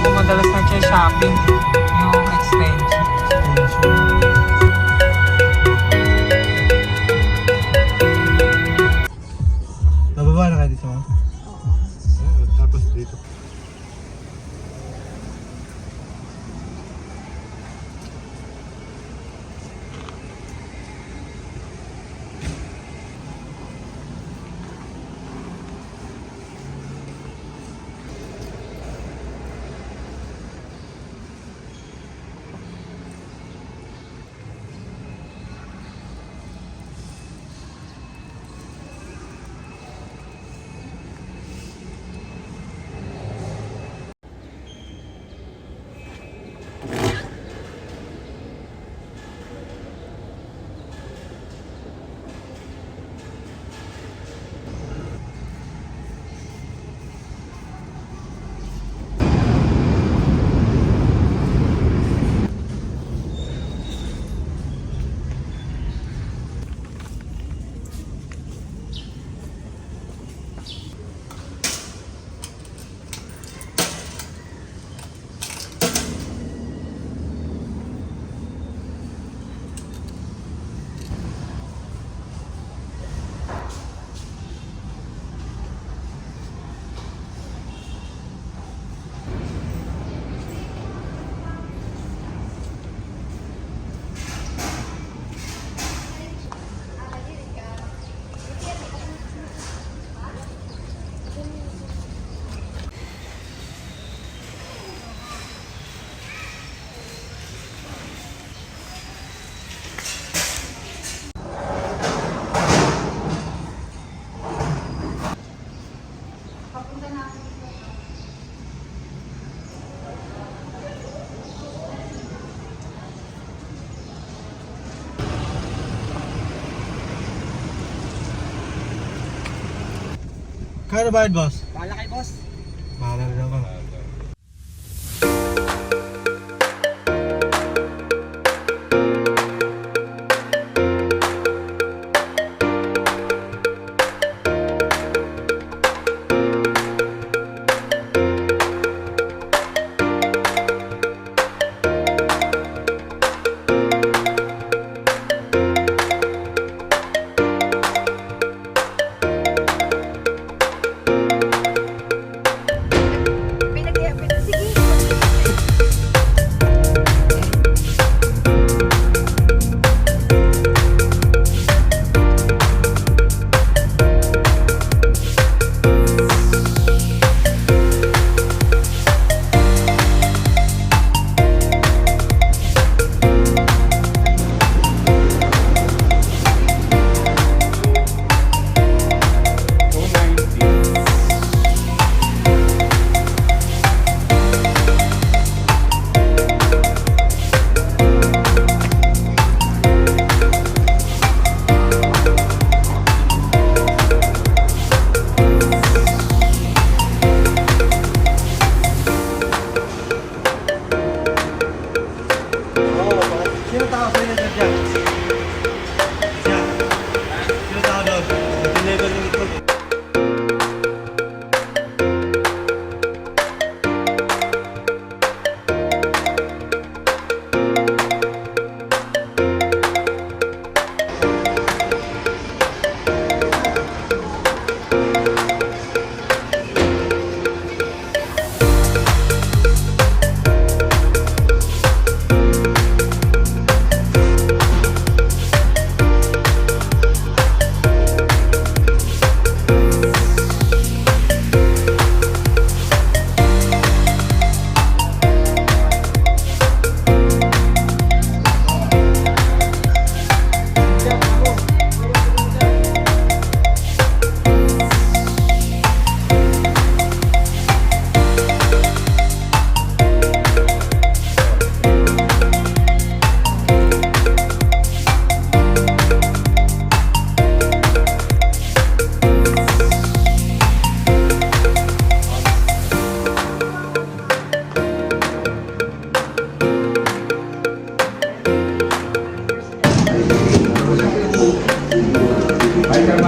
ako madalas nag-shopping. Yung extension. Nababa na kayo dito, ma'am? Oo. Tapos dito. Kaya na bayad, boss? Bahala kay boss. Bahala na naman. Sino tao sa inyo dyan? Siya. Sino tao doon? Tinlevel yung itlog.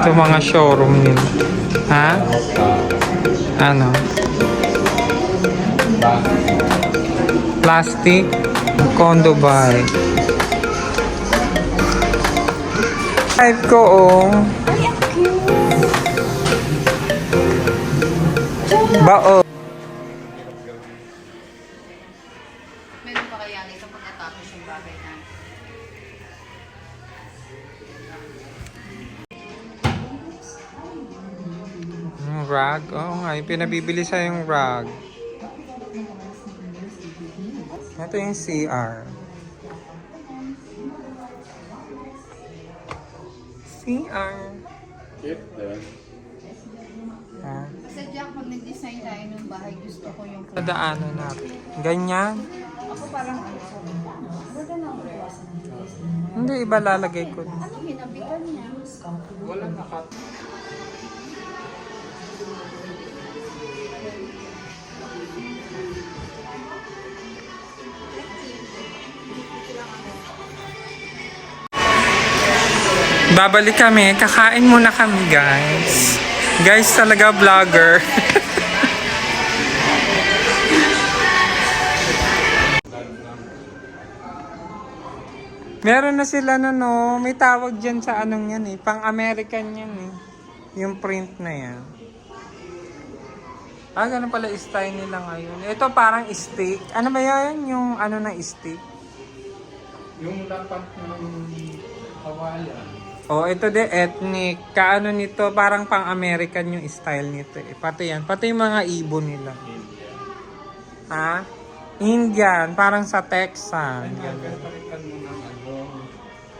Ito mga showroom nila. Ha? Ano? Plastic condo buy. Type ko oh. Bao. Meron pa kaya nito pag natapos yung bagay na? Rag? Oo nga, yung pinabibili sa yung rag. Ito yung CR. CR. Ha? Sa Jack, pag nag-design tayo ng bahay, gusto ko yung... Nadaanan natin. Ganyan? Ako parang ano, wala na ako. Hindi, iba lalagay ko. Ano hinabitan niya? Wala nakat. Babalik kami. Kakain muna kami, guys. Guys, talaga vlogger. Meron na sila no. May tawag dyan sa anong yan eh. Pang-American yan eh. Yung print na yan. Ah, ganun pala style nila ngayon. Ito parang steak. Ano ba yan? Yung ano na steak? Yung lapat ng kawayan. Oh, ito de ethnic. Kaano nito, parang pang-American yung style nito eh. Pati yan. Pati yung mga ibon nila. Ha? Indian. Parang sa Texan. Palitan mo ng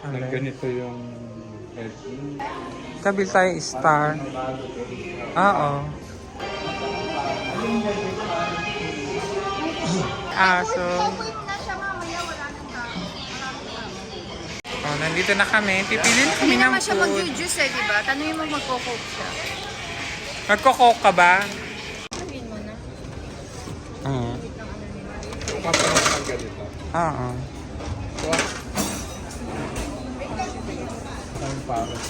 Ano? na ganito yung head. Kabil tayo star. Oo. Aso. Wait na siya mamaya, wala nang tao. Oh, nandito na kami. Pipili na kami Hindi ng naman siya food. mag-juice eh, di ba? Tanungin mo magko-coke siya. Magko-coke ka ba? Tanungin mo na. Oo. Paparas ng ganito. Oo. Ang paras.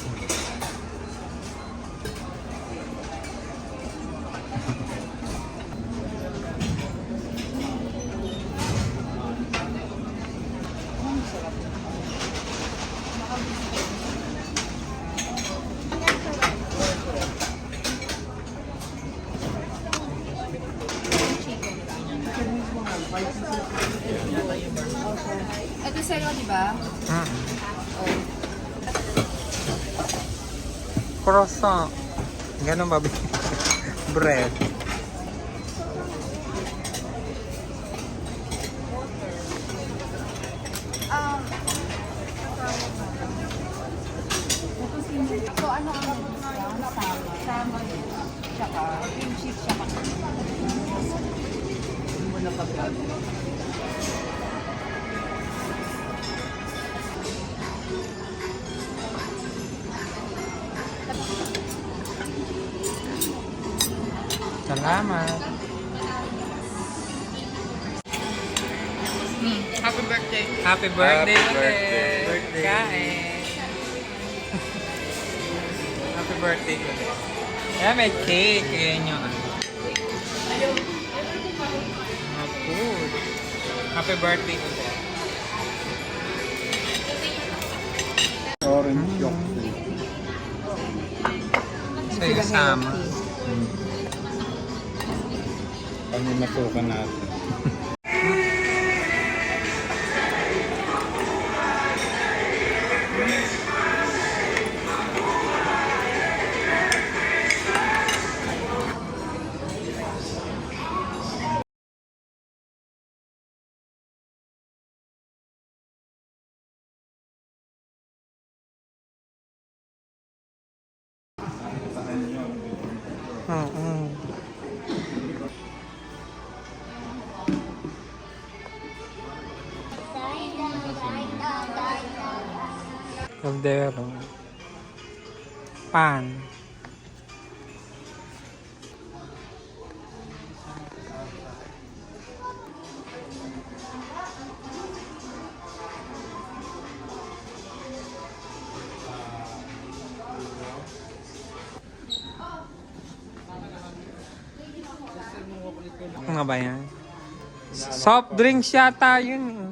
Ito sa'yo, di ba? Mm. Oh. Croissant. Ganun ba? Bread. So, ano ang sama? Tsaka, cream cheese, tsaka. Salamat. Happy birthday. Happy birthday Happy ulit. birthday. Kain. Happy birthday ulit. Yeah, may cake. Ayan yung ano. Mga food. Happy birthday ulit. Orange yung Sa'yo sama. pamimasukan natin. Oo. Caldero. Pan. Ano ba yan? Soft drinks yata yun. Eh.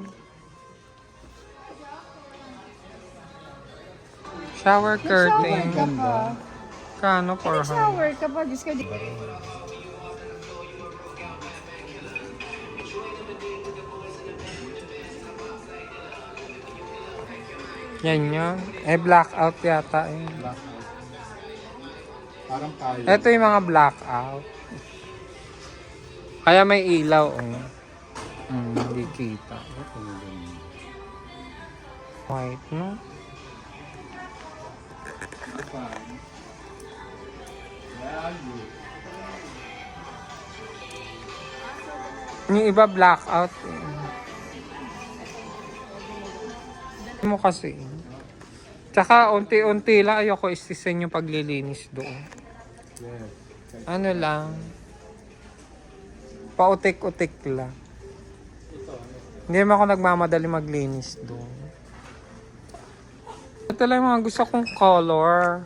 Shower curtain. Nag-shower ka pa. Kano for her? Nag-shower ka pa. Diyos ka. Yan yun. Eh, blackout yata yun. Blackout. Parang tayo. Ito yung mga blackout. Kaya may ilaw. Oh. Hindi kita. White, no? Yung iba blackout. Mo kasi. Tsaka unti-unti lang ayoko istisin yung paglilinis doon. Yes. Ano lang. Pautik-utik lang. Hindi naman ako nagmamadali maglinis doon. Ito lang yung mga gusto kong color.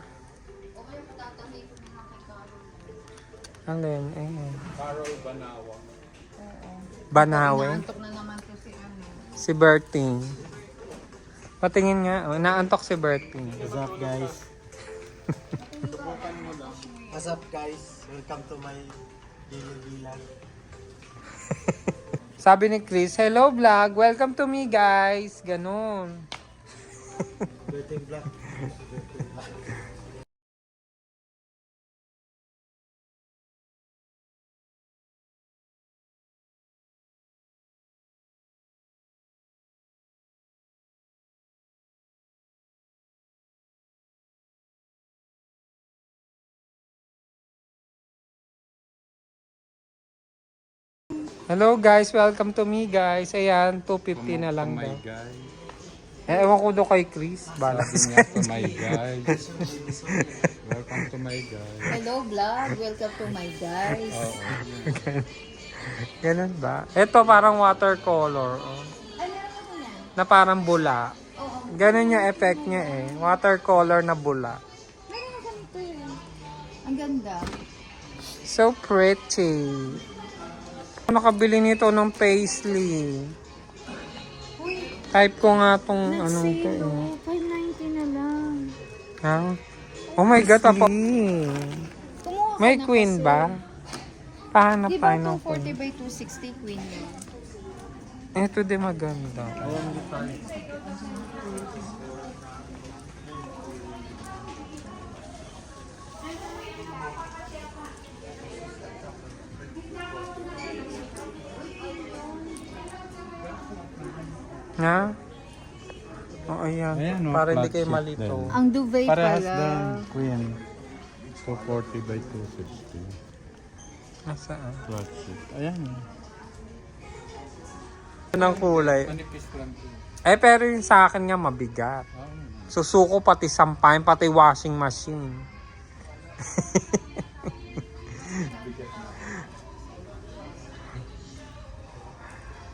Alin, ayan. Carol Banawa. Banawe. Naantok na naman to si ano. Si Berting. Patingin nga. Oh, naantok si Berting. What's up, guys? What's up, guys? Welcome to my daily vlog. Sabi ni Chris, hello vlog, welcome to me guys. Ganun. Birthday vlog. Hello guys, welcome to me guys. Ayan, 250 na lang Oh my daw. God. Eh, ewan ko daw kay Chris. Balas. Sabi niya to my guys. Welcome to my guys. Hello vlog. Welcome to my guys. Oo. Ganun ba? Ito parang watercolor. Oh. Ay, meron ako yan. Na parang bula. Oo. Ganun yung effect niya eh. Watercolor na bula. Meron ako ganito yun. Ang ganda. So pretty. Nakabili nito ng paisley. Uy, Type ko nga tong anong to nag-sale eh. oh. 590 na lang. Ha? Oh my God, apa. Kumuha ka May na queen kasi. ba? Pahanap Di tayo ba ng queen. 240 by 260 queen yun? Ito din maganda. Na? Oh, ayan. Ayan, oh, Para hindi flat kayo sheet malito. din. Ang duvet Parehas pala. din, Queen. 240 by 260. Nasaan? Flat sheet. Ayan. Ng kulay. Manipis lang po. Eh, pero yung sa akin nga mabigat. Susuko pati sampahin, pati washing machine.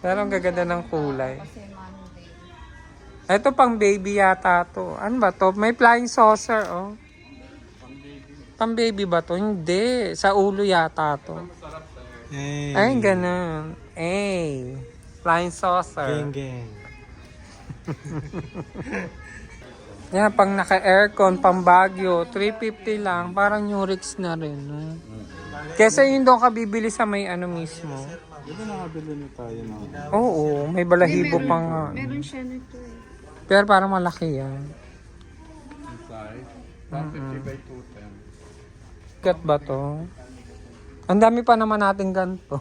Pero ang gaganda ng kulay. Kasi Monday. Ito pang baby yata to. Ano ba to? May flying saucer, oh. Pang baby ba to? Hindi. Sa ulo yata to. Hey. Ay, ganun. Ay. Flying saucer. Gang, gang. Yan, pang naka-aircon, pang Baguio, 350 lang. Parang Nurix na rin, no? Kesa yun doon ka bibili sa may ano mismo. Di ba nakabili na tayo ng Oo, may balahibo pa nga. Meron siya nito eh. Pero parang malaki yan. size? 150 by 210. Gat ba to? Ang dami pa naman natin ganito.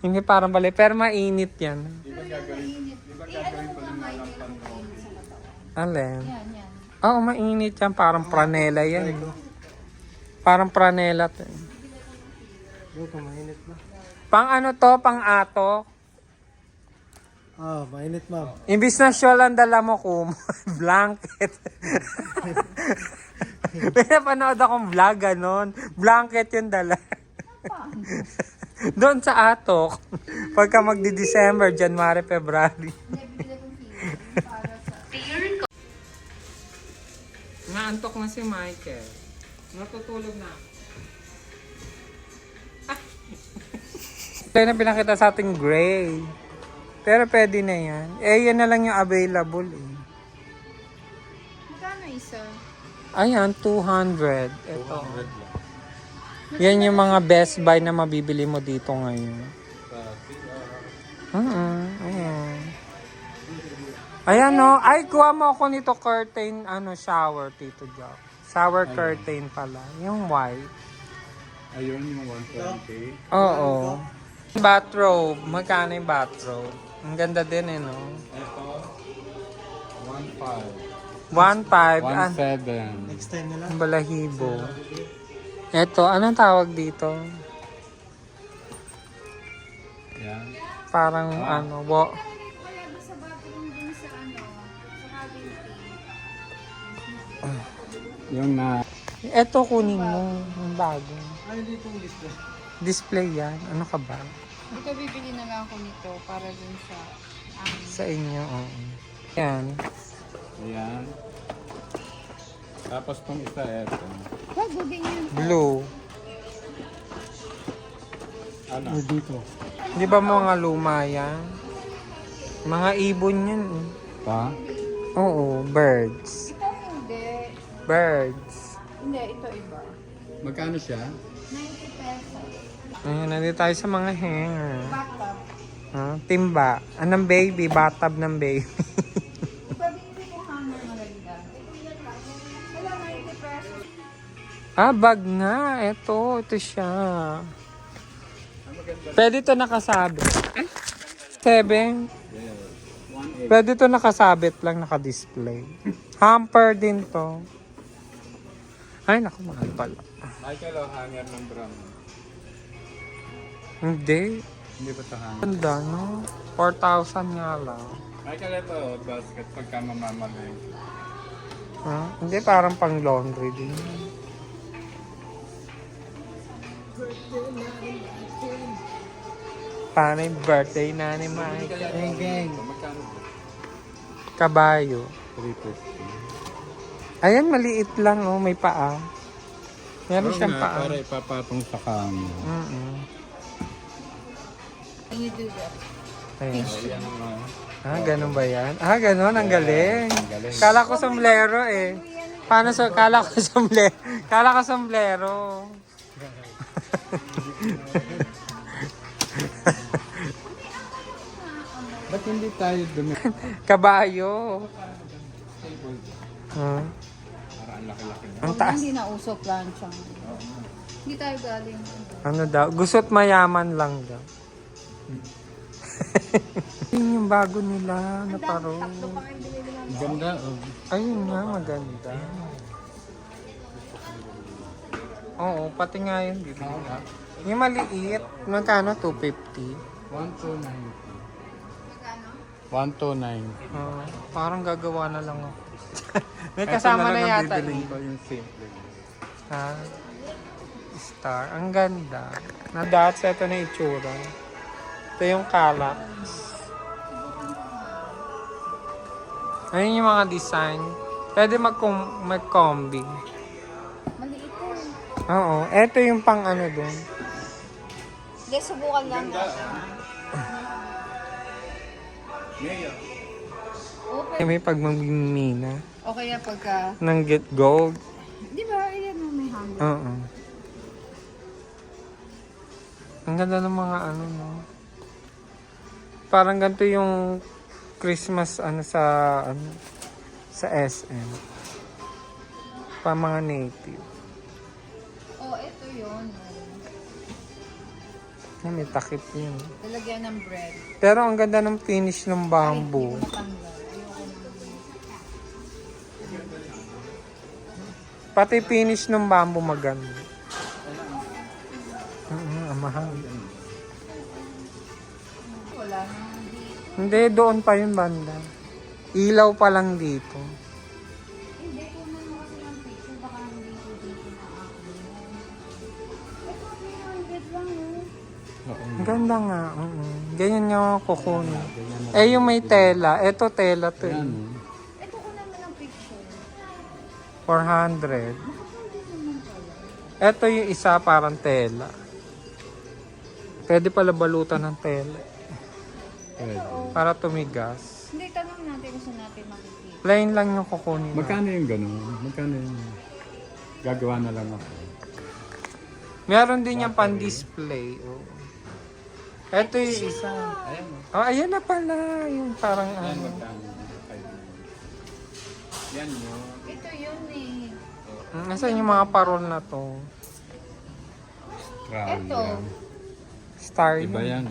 Hindi parang bali, pero mainit yan. Alin? Yan, yan. Oo, mainit yan. Parang pranela yan. Parang pranela to. Yo, mainit ba? Pang ano to? Pang ato? Ah, mainit, ma'am. Imbis na shawl ang dala mo ko, blanket. May napanood akong vlog, ganon. Blanket yung dala. Doon sa atok. Pagka magdi-December, January, February. Naantok na si Michael. Natutulog na. Kaya na pinakita sa ating gray. Pero pwede na yan. Eh, yan na lang yung available eh. Magkano isa? Ayan, 200. Ito. 200 lang. Yan yung mga best buy na mabibili mo dito ngayon. Sa Ayan. Ayan no. Ay, kuha mo ako nito curtain, shower, Tito Jock. Shower curtain pala. Yung white. ayun yung 120. Oo. Bathrobe. Magkano yung bathrobe? Ang ganda din eh, no? Ito, 1.5. 1.5. 1.7. Next time na lang. Ang balahibo. Eto, anong tawag dito? Yan. Parang Kaya doon sa bathroom dun sa sa cabin. Yung na... Eto kunin mo. Ang bago. Ano dito yung display? Display yan. Ano ka ba? Ito bibili na lang ako nito para dun sa Sa inyo, oo. Yan. Ayan. Tapos tong isa, eto. Wag, gugin yan. Blue. Ano? Dito. Di ba mga luma yan? Mga ibon yan. Eh. Pa? Oo, birds. Ito hindi. Birds. Hindi, ito iba. Magkano siya? 90 pesos. Ayan, nandito tayo sa mga hanger. Bathtub. Timba. Anong baby? Bathtub ng baby. Iba binili ko hanger maganda. Wala, 90 pesos. Bag nga. Ito siya. Pwede ito nakasabit. 7. Pwede ito nakasabit lang, nakadisplay. Hamper din to. Ay, naku, mahal pala. Michael, o hanger ng drum. Hindi. Hindi ba ito hanger? Ganda, no? 4,000 nga lang. Michael, ito, basket pagka mamamali. Hindi, parang pang laundry din. Paano yung birthday na ni Mike? Gang, gang. Magkano ba? Kabayo. 350. Ayan, maliit lang, oh. May paa. Meron Oo siyang nga, paa. para ipapatong sa kamo. Can you do that? Ayan. Ayan ang Ganun ba yan? Ganun. Ang galing. Ang galing. Kala ko sombrero eh. Paano sa... Kala ko sombrero. Kala ko sombrero. Ba't hindi tayo dumi? Kabayo. Para ang laki-laki niya. Ang taas. Hindi na uso plancha. Hindi tayo galing. Ano daw? Gusto't mayaman lang daw. Yun yung bago nila na paro. Ganda, oh. Ayun nga, maganda. Oo, pati nga yun. Bibili nga. Yung maliit, magkano? 250. 1,290. Parang gagawa na lang ako. May kasama na yata. Ko yung simple. Ha? Star. Ang ganda. Na dots, ito na itsura. Ito yung Kallax. Ayun yung mga design. Pwede mag-combi. Maliit po. Oo. Ito yung pang ano dun. Hindi, subukan lang. Open. May pagmamimina. O kaya pagka... Ng get gold. Di ba? Ayan na may hanger. Oo. Ang ganda ng mga ano, no? Parang ganito yung Christmas sa SM. Pa mga native. Oh, ito yun. May takip yun. Lalagyan ng bread. Pero ang ganda ng finish ng bamboo. Ay, hindi ko matanggal. Ayoko na. Pati finish ng bamboo maganda. Ang mahal. Wala na dito. Hindi, doon pa yung banda. Ilaw pa lang dito. Hindi ko na kasi ng picture. Baka dito na ako. Ito, 300 lang Ang ganda nga. Ganyan nga ako kukunin. Eh, yung may tela. Eto tela to eh. Ito ko naman ng picture. 400. Eto yung isa parang tela. Pwede pala balutan ng tela. Pwede. Para tumigas. Hindi, tanong natin kung saan natin makikita. Plain lang yung kukunin mo. Magkano yung ganun? Magkano yung gagawa na lang ako? Meron din yung pan-display. Oh. Ito yung isa. Ayan o. Oh, ayan na pala. Yung parang Ayan, ano. magkano? Yan yun. Ito yun eh. Nasaan yung mga parol na to? Crown Ito. yan. Star Iba yun. yan.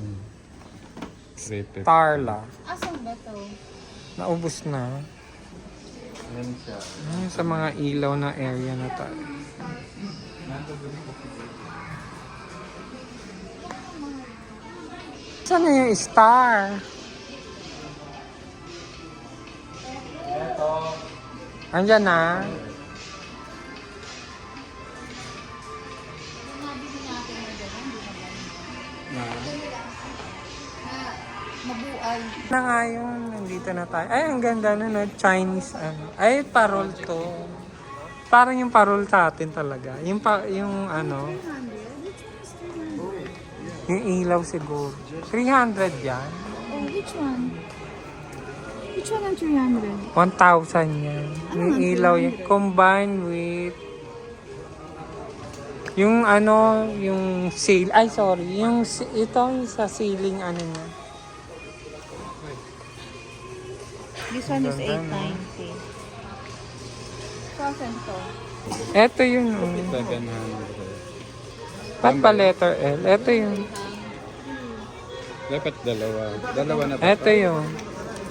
350. Starla. Asan ba to? Naubos na. Yan siya. Ayun, sa mga ilaw na area na tayo. Saan na yung star? Andyan na. Kung nabili natin na gano'n, hindi na gano'n. Na, Mabuay. Na nga yun, nandito na tayo. Ay, ang ganda na, no? Chinese, ano. Ay, parol to. Parang yung parol sa atin talaga. Yung ano, 300? Which one is 300? yung ilaw siguro. 300 yan. Oh, which one? Which one ang 300? 1,000 yan. Yung ang ilaw yan. 300? Combined with yung ano, yung seal. Ay, sorry. Yung ito, yung sa ceiling, ano niya. This one is Ganda, no? 890. Saan to? Ito yun. 700. Ba't pa letter L? Ito yun. Dapat dalawa. Dalawa na ba? Ito yun.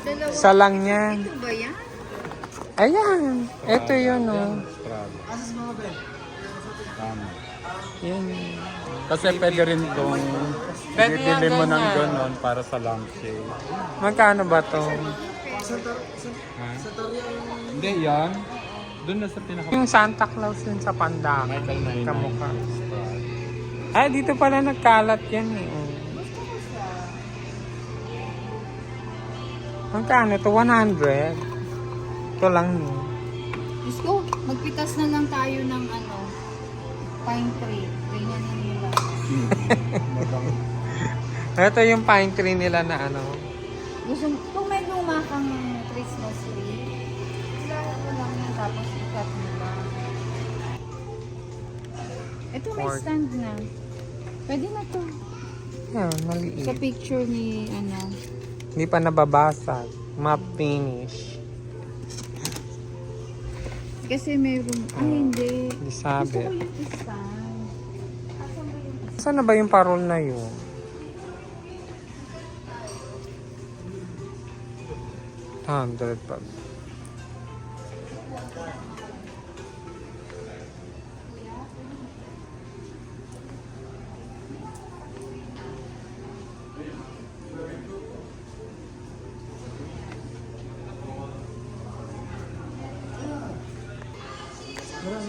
Dalawa. Isa lang yan. Ito ba yan? Ayan. Ito yun, oh. Tama. Yan. Kasi pwede rin kung Pwede bibili yan, mo ng ganyan. ganon para sa lampshade. Magkano ba to? Ha? Hindi yan. Doon na sa pinaka... Yung Santa Claus yun sa Pandakan. Michael Nainay. Kamukha. Ay, dito pala nagkalat yan eh. Oh. Magkano to? 100? Ito lang yun. Let's go. Magpitas na lang tayo ng ano, pine tree. Ganyan na nila. Ito yung pine tree nila na ano. Gusto, kung may luma kang Christmas tree, kailangan mo lang yan tapos ikat mo lang. Ito may Or- stand na. Pwede na to. Yan, Sa maliit. picture ni ano. Hindi pa nababasag. Matte finish. Kasi mayroon, hindi. Hindi Gusto sabi. ko yung stand. Asan ba yung stand? Saan na ba yung parol na yun? $100 pa.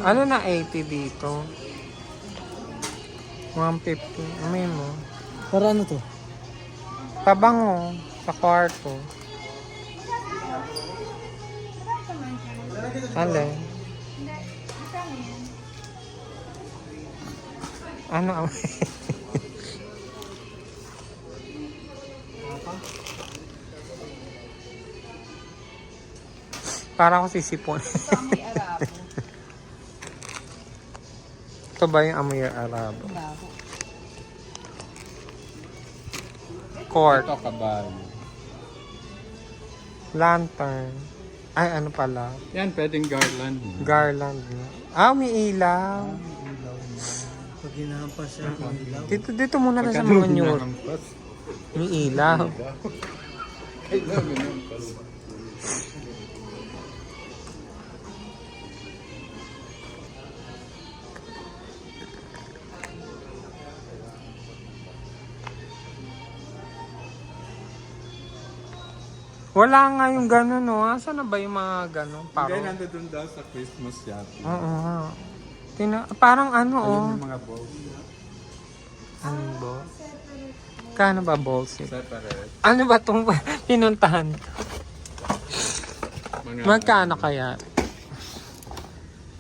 Ano na 80 dito? 150. Amay mo. Para ano to? Pabango sa kwarto. Alin? Hindi. Magkano yan? Ano ang... Para ako sisipon. Ito ang may arabo. Ito ba yung amoy arabo? Bravo. Court. Ito kabal. Lantern. Ay, ano pala? Yan, pwedeng garland. Garland. Ah, may ilaw. Pag hinahampas siya ng ilaw. Dito muna na sa mga nyur. May ilaw. Kailangan ng pas. Wala nga yung gano'n, no? Saan na ba yung mga gano'n? Hindi, Parang... nandun daw sa Christmas yard. Oo nga. Parang ano, oh. Ayun yung mga balls. Anong balls? Kano ba balls eh? Separate. Ano ba itong pinuntahan? Mga, Magkano kaya?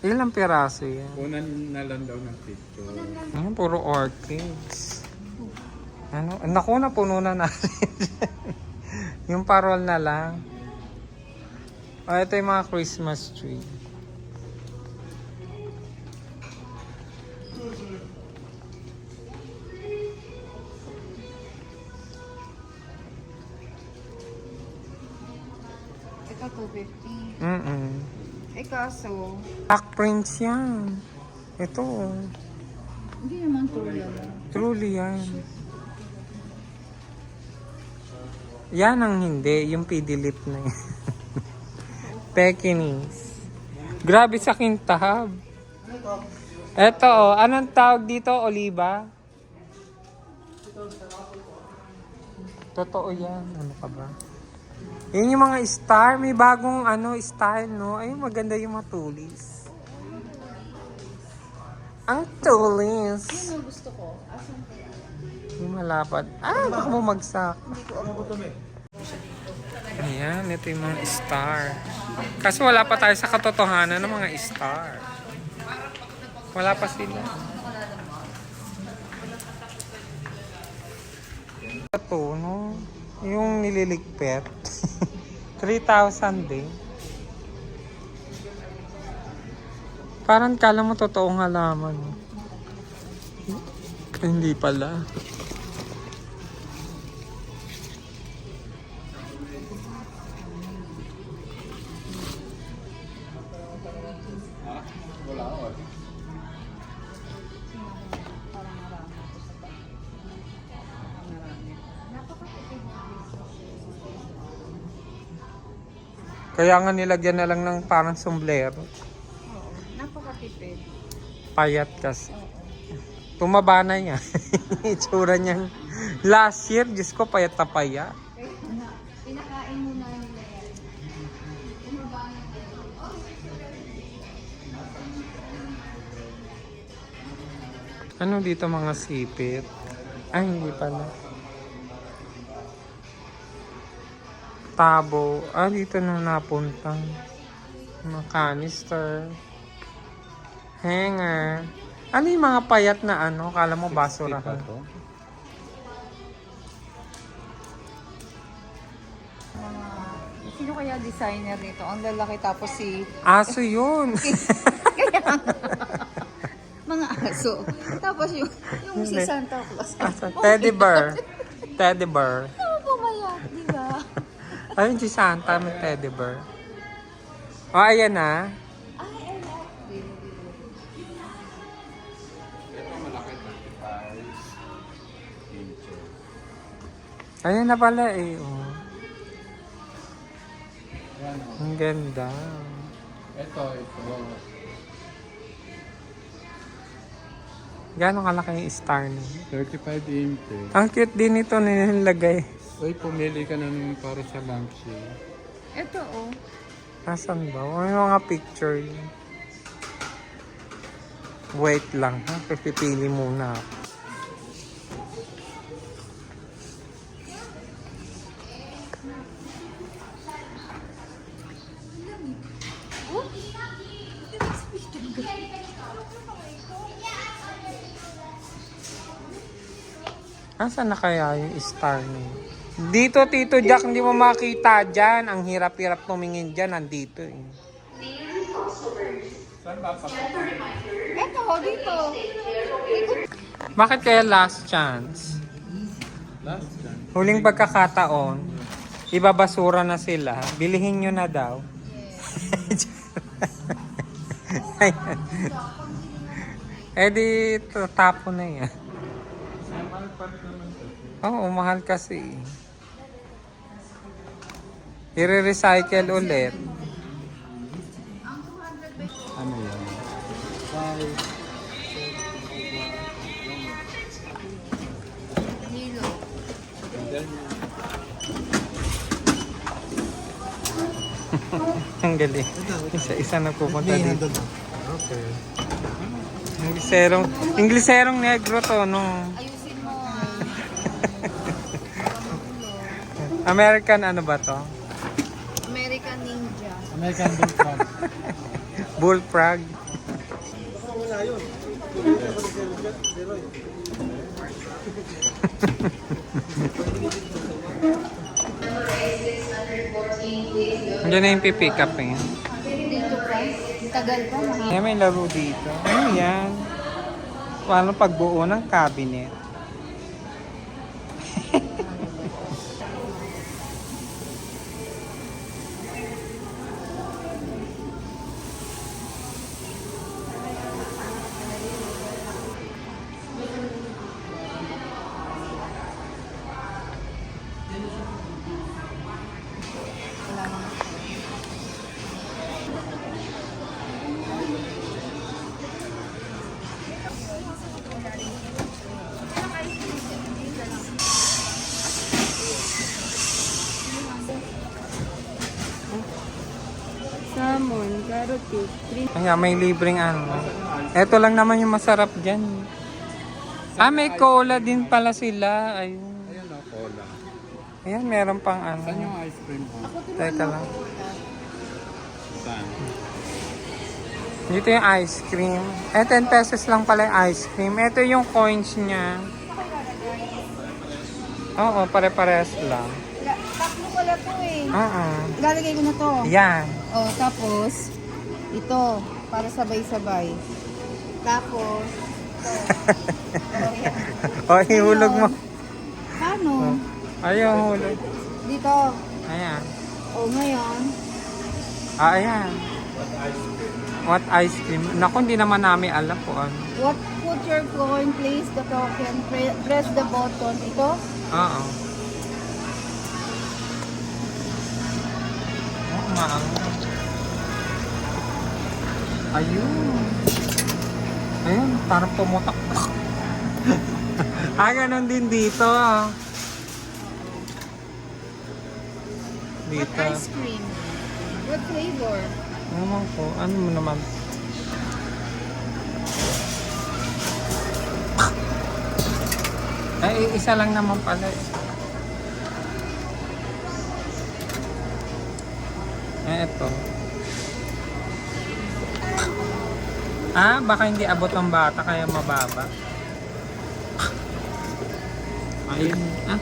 Ilang piraso yan? Unan na lang daw ng picture. Puro orchids. Ano? Naku, napuno na natin. Yung parol na lang. O, ito yung mga Christmas tree. Ito 250. Mm-mm. Eh kaso, Black prints yan. Ito. hindi naman tulad. Truly yan. Yan ang hindi. Yung pidilip na yan. Pekinese. Grabe sa kintab. Ito oh. Anong tawag dito? Oliva? Totoo yan. Ano ka ba? Yan yung mga star. May bagong style, no? Ay, maganda yung mga tulis. Ang tulis. Yun ang gusto ko. Asan kaya? Yung malapad. Ah, baka bumagsak. Ayan, ito yung mga star. Kasi wala pa tayo sa katotohanan ng mga star. Wala pa sila. Ito, no? Yung nililigpit. 3,000 din. Parang kala mo totoong halaman. Hindi pala. Kaya nga nilagyan na lang ng parang sombrero. Oo. Napakatipid. Payat kasi. Tumaba na niya. Itsura niya. Last year, Diyos ko, payat na payat. Pinakain mo na nila yan. Bumaba na Ano dito mga sipit? Ay, hindi pala. Tabo. Ah, dito na napunta. Mga canister. Hanger. Ano yung mga payat na ano? Kala mo basurahan. Sino kaya designer nito? Ang lalaki tapos si Aso yun. mga aso. Tapos yung si Santa Claus. Aso. Teddy bear. Teddy bear. Ano pumayat, di ba? Ayun si Santa, may teddy bear. O, ayan na. Ay, I like this. Ito malaki 25 inches. Ayan na pala eh. Oh. Yan o. Ang ganda. Ito. Gano'ng kalaki yung star niya? 35 inches. Ang cute din ito na nilagay. Uy, pumili ka na ng para sa lampshade. Ito oh. Nasaan ba? May mga picture yun. Wait lang ha. Pipili muna ako. Asan na kaya yung star niya? Dito, Tito Jack, hindi mo makita dyan. Ang hirap-hirap tumingin dyan. Nandito eh. Ito, dito. Bakit kaya last chance? Last time. Huling pagkakataon, ibabasura na sila. Bilihin nyo na daw. Ayan. Eh di, tapo na yan. Normal part naman to. Oo, mahal kasi. I-recycle ulit. Ano yan? Hilo. Ang galing. Isa-isa na pupunta dito. Okay. Ingleserong negro to, no? Ayusin mo. American ano ba to? American Ninja. American Bullfrog. Bullfrog. Diyan na yung pipick up eh. Dito pa. Tagal pa. Eh, may laro dito. Ano yan? Paano pagbuo ng cabinet? Salmon, carrot cake, green. Kaya may libreng ano. Ito lang naman yung masarap dyan. Ah, may cola din pala sila. Ayun. Ayun o, cola. Ayan, meron pang Saan ano. yung ice cream mo? Teka lang. Saan? Dito yung ice cream. Eh, 10 pesos lang pala yung ice cream. Ito yung coins niya. Oo, pare-parehas lang. Tatlo pala to eh. Oo. Ilalagay ko na to. Yan. Oh, tapos, ito, para sabay-sabay. Tapos, O, ihulog mo. paano? Ayaw, hulog. Dito. Ayan. Oh, ngayon, Ah, ayan. What ice cream? Naku, hindi naman namin alam po ano. what put your coin, place the token, press the button. Ito? Oo. Oh, maang. Ayun. Ayun, parang pumutak. Ah, ganun din dito. What Dito. ice cream? What flavor? Naman ko, ano mo naman? Ay, isa lang naman pala. Eh, ito. Ah, baka hindi abot ng bata kaya mababa. Ayun. Ah,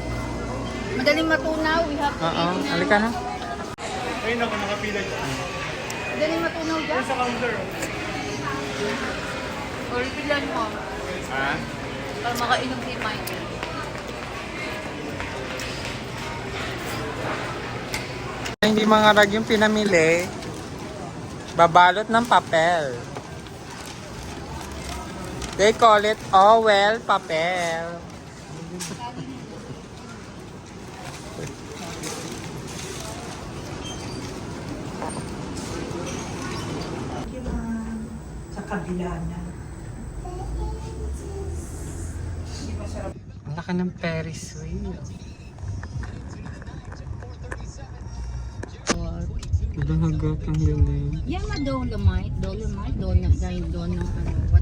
Madaling matunaw. We have to oo. eat now. Halika na. Ayun ako, nakapila dyan. Madaling matunaw dyan. Sa counter. Or pilan mo. Ha? Para makainom si Michael. Hindi mga rag yung pinamili, babalot ng papel. They call it Owel papel. Sa kabila na. Ang laki ng Ferris wheel. What? Dahagat ang galing. Yan na Dolomite. Dolomite. Doon ng ano. What